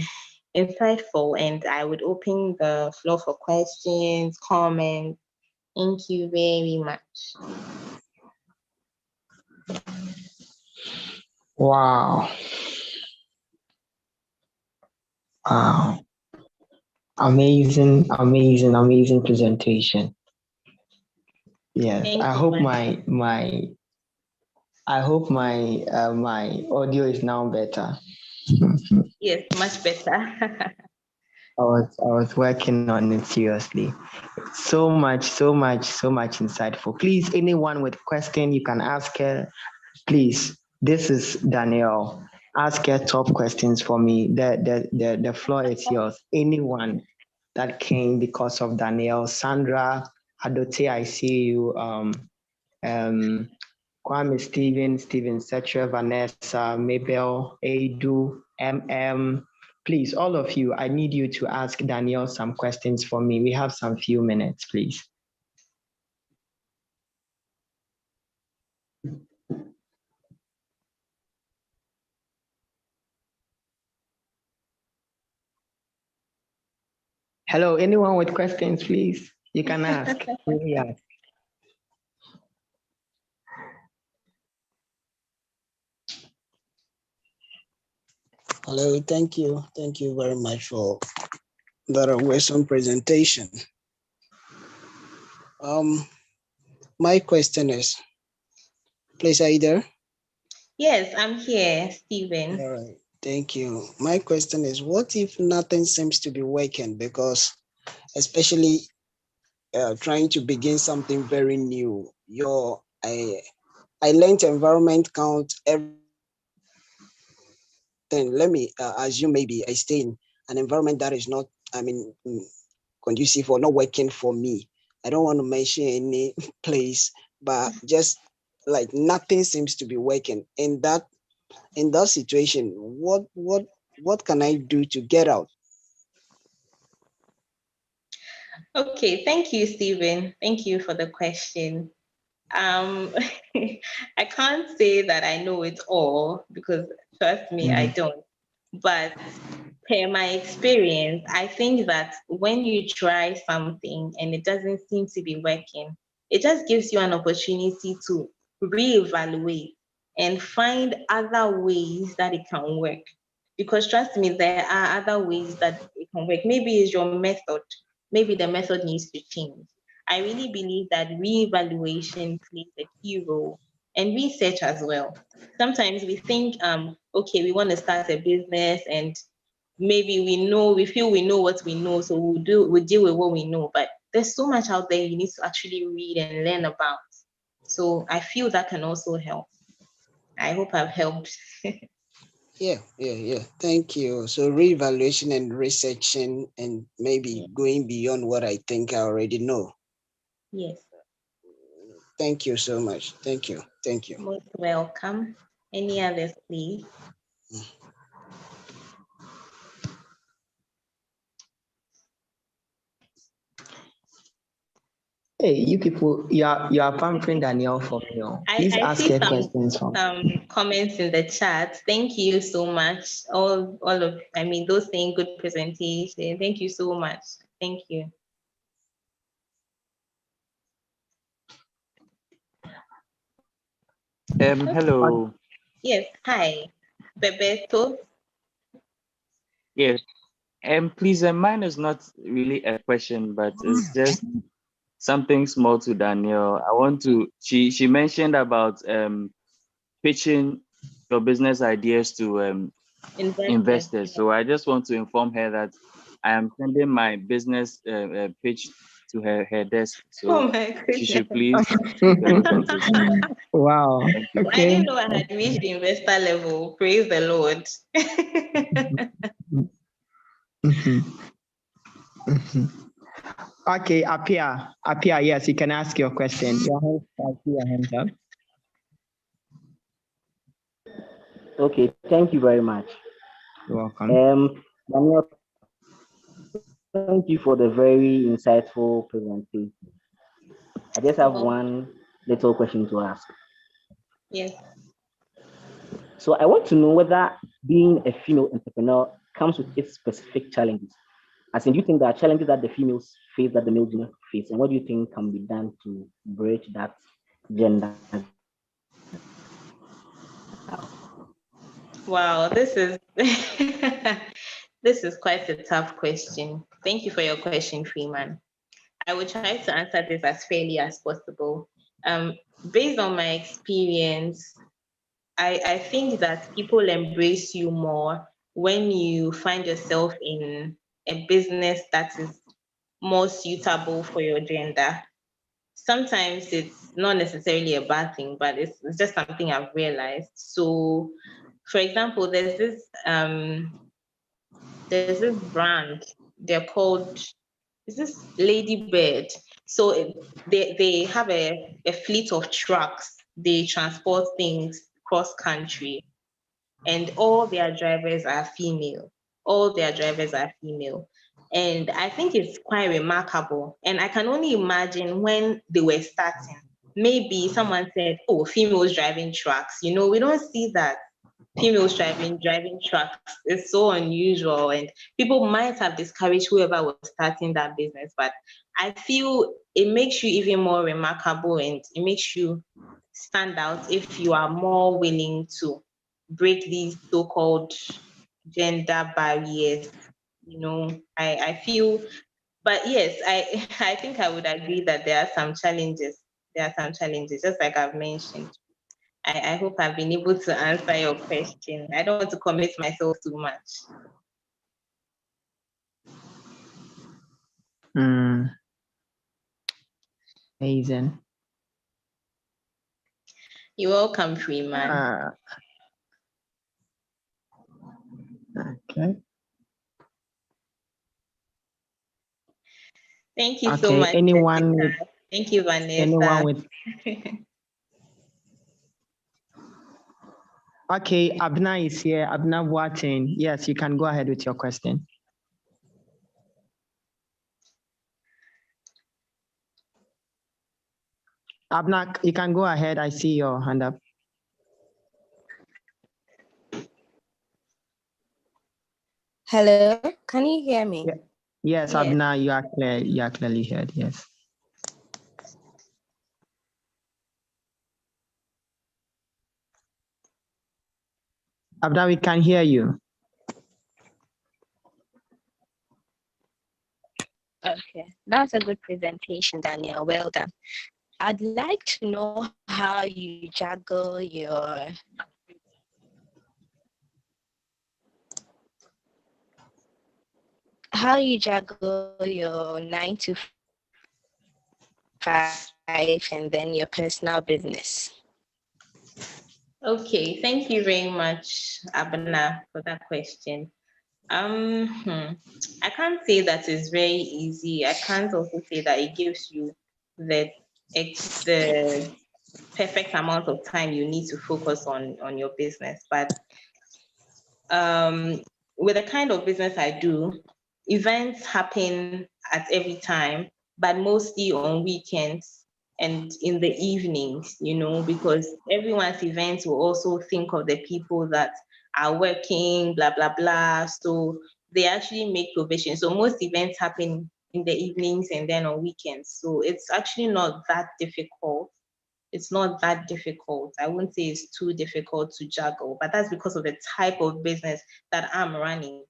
insightful, and I would open the floor for questions, comments. Thank you very much. Wow. Wow. Amazing presentation. Yes, Thank I you, hope man. my audio is now better. Yes, much better. I was working on it seriously. So much insightful. Please, anyone with question, you can ask her. Please, this is Danielle. Ask her top questions for me. The floor is yours. Anyone that came because of Danielle, Sandra, Adote, I see you. Kwame, Steven, Setra, Vanessa, Mabel, Edu, Please, all of you, I need you to ask Danielle some questions for me. We have some few minutes, please. Hello, anyone with questions, please? You can ask. Really ask. Hello, thank you. Thank you very much for that awesome presentation. My question is, please, are you there? Yes, I'm here, Steven. All right, thank you. My question is, what if nothing seems to be working? Because especially trying to begin something very new, I learned environment count everything. Let me assume maybe I stay in an environment that is not, conducive or not working for me. I don't want to mention any place, but just like nothing seems to be working. In that situation, what can I do to get out? Okay, thank you, Steven. Thank you for the question. I can't say that I know it all because trust me, I don't. But per my experience, I think that when you try something and it doesn't seem to be working, it just gives you an opportunity to reevaluate and find other ways that it can work. Because trust me, there are other ways that it can work. Maybe it's your method. Maybe the method needs to change. I really believe that reevaluation plays a key role and research as well. Sometimes we think, okay, we want to start a business and maybe we feel we know what we know, so we'll deal with what we know. But there's so much out there you need to actually read and learn about. So I feel that can also help. I hope I've helped. Yeah. Thank you. So reevaluation and researching and maybe going beyond what I think I already know. Yes. Thank you so much. Thank you. Most welcome. Any others, please? Hey, you people, you are pampering Danielle for me. Please I ask see her questions from some comments in the chat. Thank you so much. All of, those saying good presentation. Thank you so much. Thank you. Hello. Yes, hi. Bebeto. Yes. Please, mine is not really a question, but it's just something small to Danielle. She mentioned about pitching your business ideas to investors. So I just want to inform her that I am sending my business pitch to her desk. So she should please take the presentation. Wow. I didn't know I had reached the investor level. Praise the Lord. Okay, Apia, yes, you can ask your question. Your hands up. Okay, thank you very much. You're welcome. Daniel, thank you for the very insightful presentation. I just have one little question to ask. Yes. So I want to know whether being a female entrepreneur comes with its specific challenges. As in, do you think there are challenges that the females face that the males do not face? And what do you think can be done to bridge that gender? Wow, this is This is quite a tough question. Thank you for your question, Freeman. I will try to answer this as fairly as possible. Based on my experience, I think that people embrace you more when you find yourself in a business that is more suitable for your gender. Sometimes it's not necessarily a bad thing, but it's just something I've realized. So, for example, there's this brand, they're called, is this Ladybird? So they have a fleet of trucks. They transport things cross country, and all their drivers are female. All their drivers are female. And I think it's quite remarkable. And I can only imagine when they were starting, maybe someone said, oh, females driving trucks. You know, we don't see that. Females driving trucks is so unusual, and people might have discouraged whoever was starting that business. But I feel it makes you even more remarkable, and it makes you stand out if you are more willing to break these so-called gender barriers. You know, I feel, but yes, I think I would agree that there are some challenges. There are some challenges, just like I've mentioned. I hope I've been able to answer your question. I don't want to commit myself too much. Amazing. You're welcome, Freeman. Okay. Thank you so much. Anyone with, thank you, Vanessa. Anyone with Okay, Abna is here. Abna Boateng. Yes, you can go ahead with your question. Abna, you can go ahead. I see your hand up. Hello, can you hear me? Yeah. Yes, Abna, you are clear. You are clearly heard. Yes. Abna, we can hear you. Okay, that's a good presentation, Daniel. Well done. I'd like to know how you juggle your how you juggle your 9 to 5 and then your personal business. Okay, thank you very much, Abna, for that question. I can't say that it's very easy. I can't also say that it gives you the perfect amount of time you need to focus on your business. But with the kind of business I do, events happen at every time, but mostly on weekends and in the evenings, you know, because everyone's events will also think of the people that are working, blah, blah, blah. So they actually make provision. So most events happen in the evenings and then on weekends. So it's actually not that difficult. It's not that difficult. I wouldn't say it's too difficult to juggle, but that's because of the type of business that I'm running.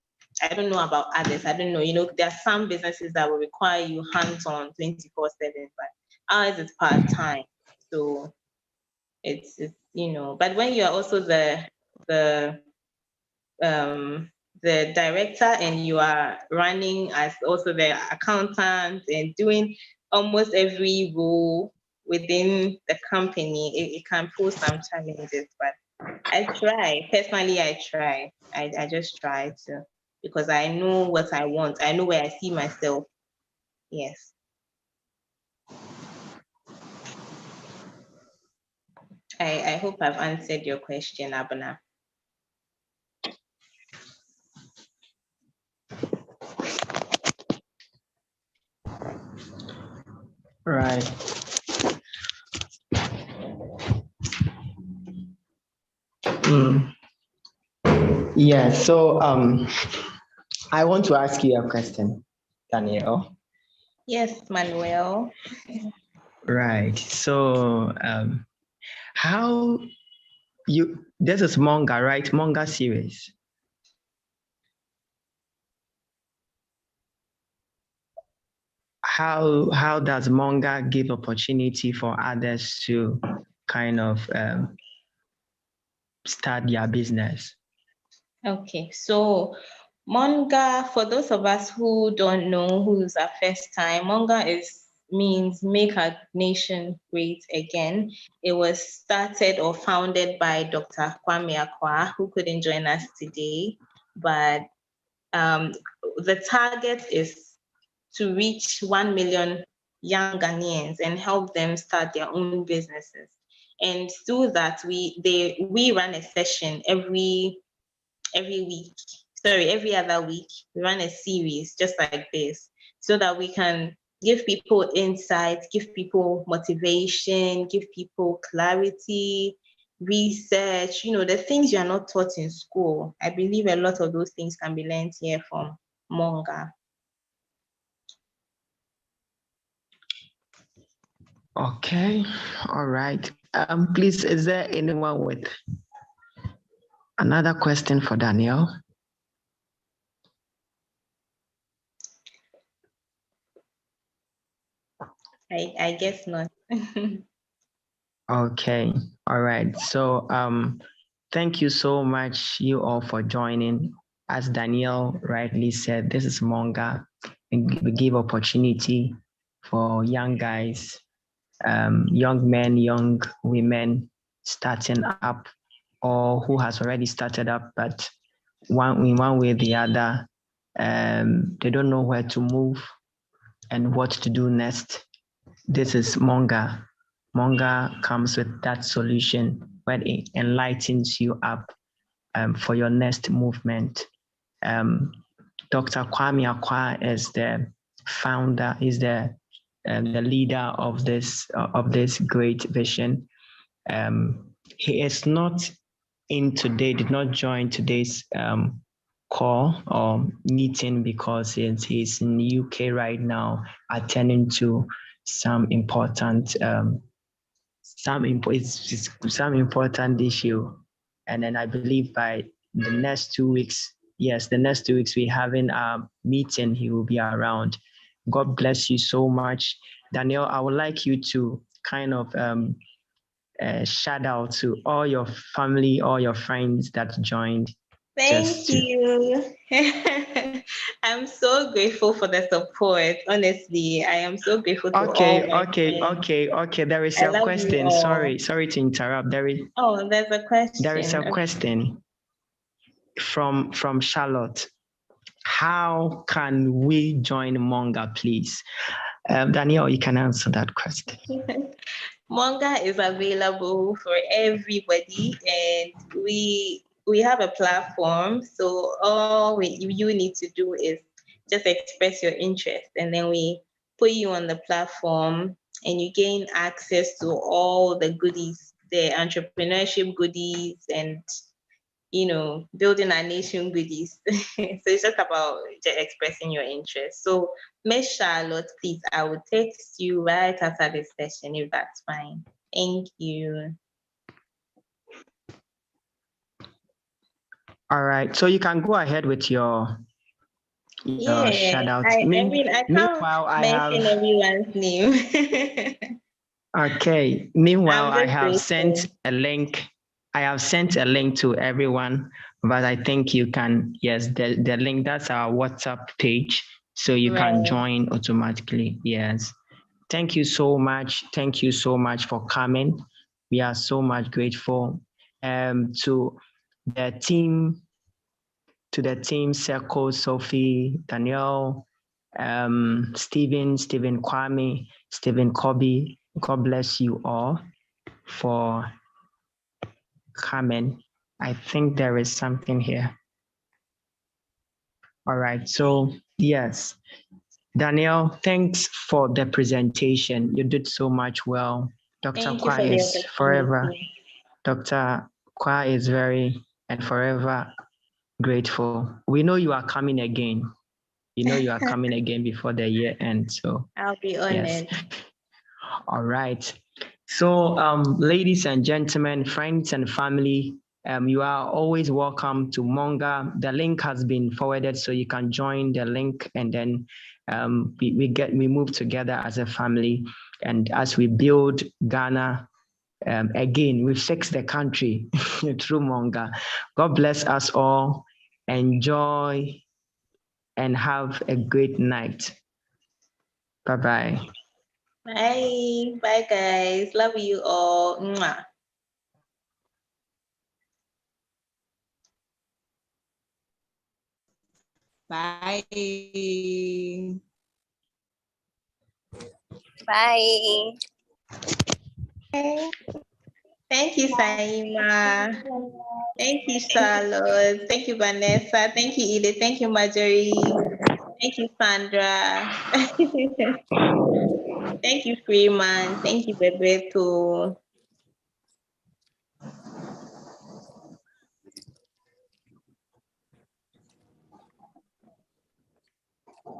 I don't know about others. I don't know. You know, there are some businesses that will require you hands-on 24/7, but ours is part-time. So it's you know, but when you're also the director and you are running as also the accountant and doing almost every role within the company, it can pose some challenges, but I try. Personally, I try. I just try to, because I know what I want. I know where I see myself. Yes. I hope I've answered your question, Abna. Right. Yeah, so I want to ask you a question, Daniel. Yes, Manuel. Right. So how this is manga, right? Manga series. how does Monga give opportunity for others to kind of start their business? Okay, so Monga, for those of us who don't know, who's our first time, Monga means Make Our Nation Great Again. It was started or founded by Dr. Kwame Akwa, who couldn't join us today, but the target is to reach 1 million young Ghanaians and help them start their own businesses. And through that, we run a session every other week. We run a series just like this, so that we can give people insights, give people motivation, give people clarity, research, the things you are not taught in school. I believe a lot of those things can be learned here from Monga. Okay, all right. Please, is there anyone with another question for Daniel? I guess not. Okay, all right. So thank you so much, you all, for joining. As Daniel rightly said, this is Monga. We give opportunity for young guys, young men, young women starting up, or who has already started up, but in one way or the other, they don't know where to move and what to do next. This is Monga. Monga comes with that solution where it enlightens you up for your next movement. Dr. Kwame Akwa is the founder, is the leader of this great vision. He is not in today, did not join today's call or meeting because he's in the UK right now, attending to some important issue. And then I believe by the next 2 weeks, we're having a meeting. He will be around. God bless you so much. Daniel, I would like you to kind of shout out to all your family, all your friends that joined. Thank you. I'm so grateful for the support. Honestly, I am so grateful to all my friends. There is a question. Sorry to interrupt. There's a question. There is a question from Charlotte. How can we join Monga, please? Daniel, you can answer that question. Monga is available for everybody, and we have a platform. So all you need to do is just express your interest, and then we put you on the platform, and you gain access to all the goodies, the entrepreneurship goodies, and building our nation goodies. So it's just about just expressing your interest. So Miss Charlotte, please, I will text you right after this session if that's fine. Thank you. All right, so you can go ahead with your shout out. I can't mention everyone's name. Okay. Meanwhile, I have sent a link. I have sent a link to everyone, but I think you can, the link, that's our WhatsApp page, so you can join automatically. Yes. Thank you so much. Thank you so much for coming. We are so much grateful to the team, Circle, Sophie, Daniel, Stephen Kwame, Stephen Kobe. God bless you all for coming. I think there is something here. All right, so yes, Daniel, thanks for the presentation. You did so much well. Dr. Kwa is forever. Dr. Kwa is very and forever grateful. We know you are coming again. You are coming again before the year ends. So I'll be honored. Yes. All right. So, ladies and gentlemen, friends and family, you are always welcome to Monga. The link has been forwarded, so you can join the link and then we move together as a family, and as we build Ghana again, we fix the country through Monga. God bless us all. Enjoy and have a great night. Bye-bye. Bye. Bye, guys. Love you all. Mwah. Bye. Bye. Thank you, Saima. Thank you, Charlotte. Thank you, Vanessa. Thank you, Edith. Thank you, Marjorie. Thank you, Sandra. Thank you, Freeman. Thank you, Bebeto.